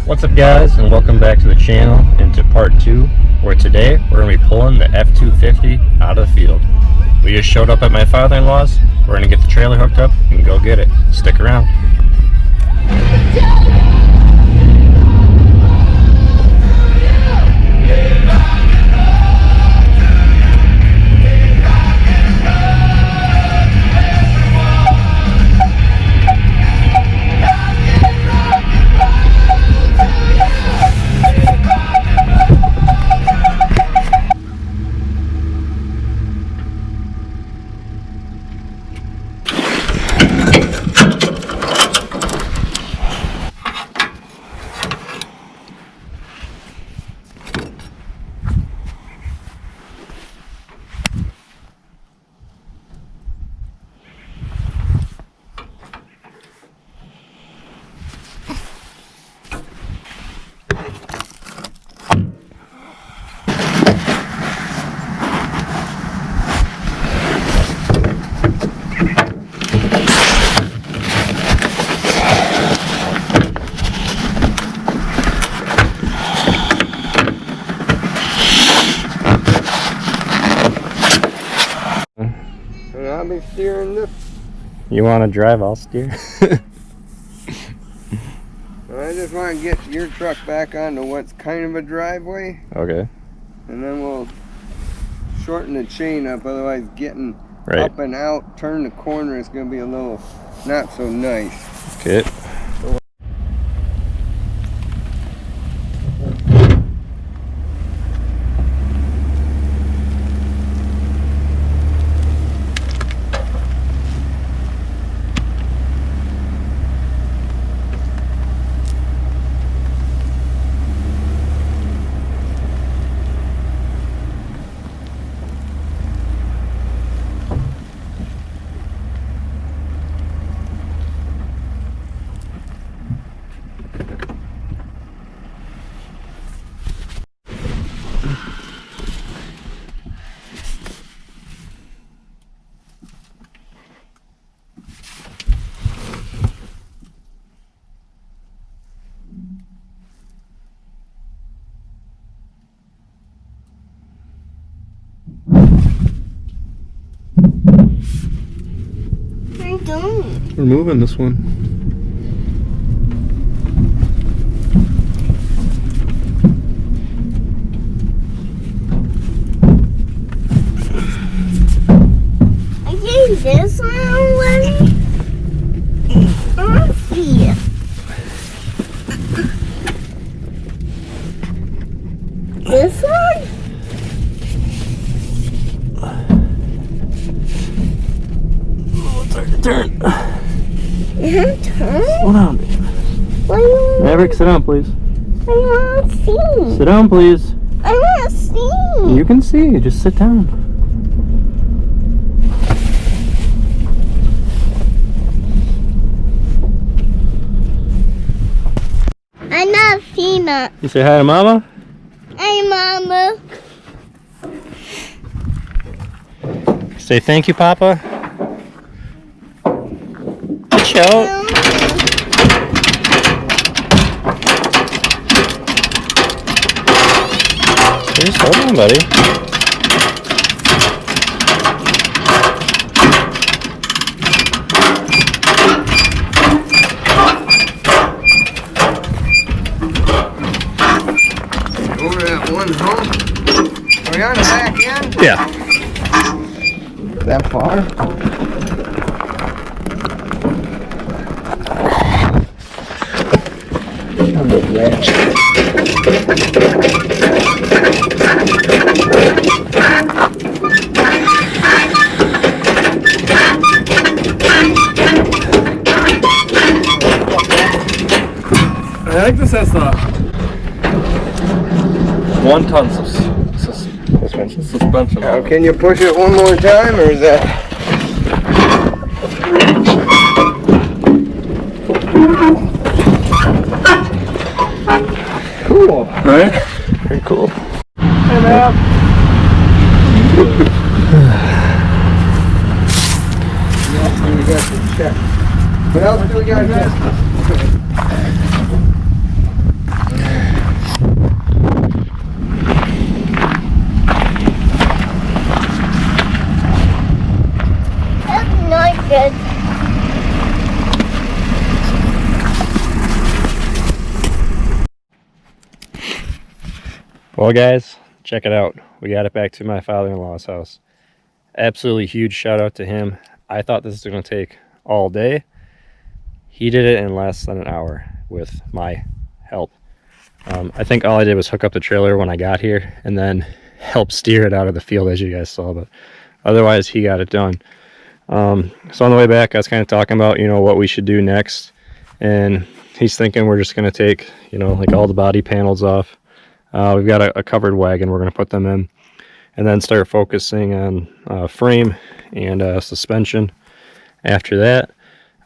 What's up guys, and welcome back to the channel and to part 2, where today we're going to be pulling the F250 out of the field. We just showed up at my father-in-law's. We're going to get the trailer hooked up and go get it. Stick around. I'll be steering this. You want to drive, I'll steer. I just want to get your truck back onto what's kind of a driveway. Okay. And then we'll shorten the chain up, otherwise getting up and out, turn the corner is going to be a little not so nice. Okay. We're moving this one. I think this one already. I see it. This one? Turn. Turn? Slow down, babe. Maverick, sit down, please. I want to see. Sit down, please. I want to see. You can see. Just sit down. I'm not seeing that. You say hi to Mama? Hey, Mama. Say thank you, Papa. Show. Just hold on, buddy. Over that one home. Are we on the back end? Yeah. That far? I think this has the 1 ton suspension. Now, can you push it one more time, or is that? Cool. Right? Very cool. Hey, man. We got to check. What else do we got here? Well guys, check it out. We got it back to my father-in-law's house. Absolutely huge shout out to him. I thought this was going to take all day. He did it in less than an hour with my help. I think all I did was hook up the trailer when I got here and then help steer it out of the field, as you guys saw, but otherwise he got it done. So on the way back I was kind of talking about, you know, what we should do next, and he's thinking we're just going to take, you know, like all the body panels off. We've got a covered wagon, we're going to put them in, and then start focusing on frame and suspension. After that,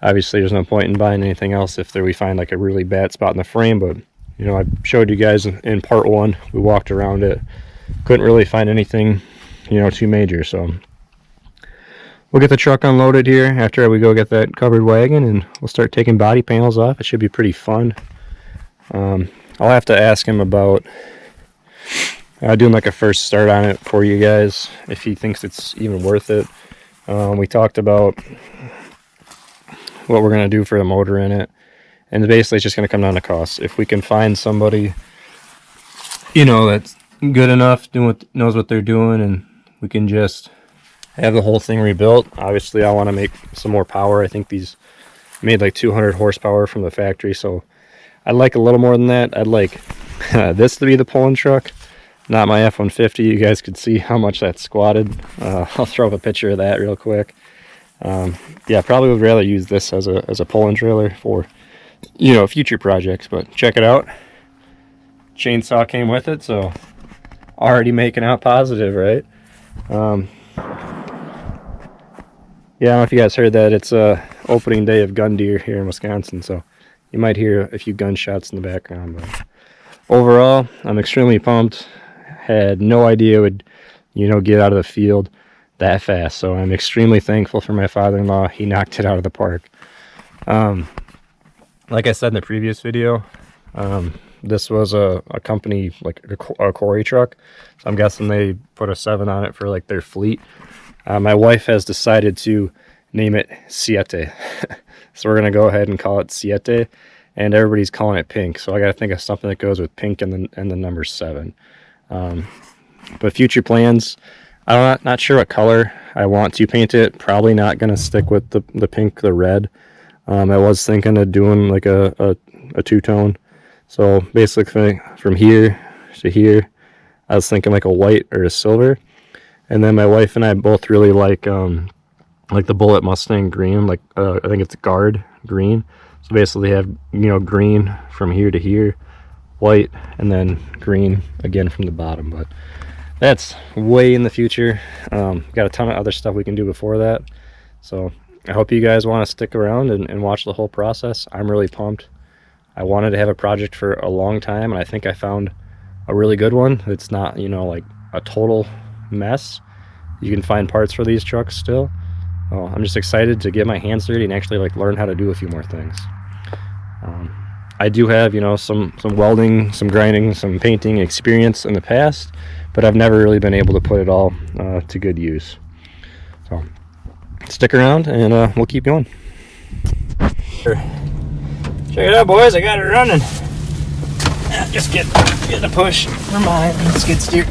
obviously there's no point in buying anything else if we find like a really bad spot in the frame, but you know, I showed you guys in part 1, we walked around it, couldn't really find anything, you know, too major. So we'll get the truck unloaded here after we go get that covered wagon, and we'll start taking body panels off. It should be pretty fun. I'll have to ask him about doing like a first start on it for you guys, if he thinks it's even worth it. We talked about what we're going to do for the motor in it, and basically it's just going to come down to cost. If we can find somebody, you know, that's good enough, knows what they're doing, and we can just have the whole thing rebuilt. Obviously I want to make some more power. I think these made like 200 horsepower from the factory, so I'd like a little more than that. I'd like this to be the pulling truck, not my F150. You guys could see how much that's squatted. I'll throw up a picture of that real quick. Yeah, probably would rather use this as a pulling trailer for, you know, future projects. But check it out, chainsaw came with it, so already making out positive, right? Yeah, I don't know if you guys heard that. It's opening day of gun deer here in Wisconsin, so you might hear a few gunshots in the background. But overall, I'm extremely pumped. Had no idea it would, you know, get out of the field that fast, so I'm extremely thankful for my father-in-law. He knocked it out of the park. Like I said in the previous video, this was a company, like a quarry truck, so I'm guessing they put a 7 on it for like their fleet. My wife has decided to name it Siete. So we're gonna go ahead and call it Siete, and everybody's calling it pink, so I gotta think of something that goes with pink and the number 7. But future plans, I'm not sure what color I want to paint it. Probably not gonna stick with the pink, the red. I was thinking of doing like a two-tone, so basically from here to here I was thinking like a white or a silver. And then my wife and I both really like the Bullet Mustang green, like I think it's guard green. So basically they have, you know, green from here to here, white, and then green again from the bottom. But that's way in the future. Got a ton of other stuff we can do before that. So I hope you guys want to stick around and watch the whole process. I'm really pumped. I wanted to have a project for a long time, and I think I found a really good one. It's not, you know, like a total mess. You can find parts for these trucks still. Well, I'm just excited to get my hands dirty and actually like learn how to do a few more things. I do have, you know, some welding, some grinding, some painting experience in the past, but I've never really been able to put it all to good use. So stick around and we'll keep going. Check it out, boys, I got it running. Just get the push for mine. Let's get steered.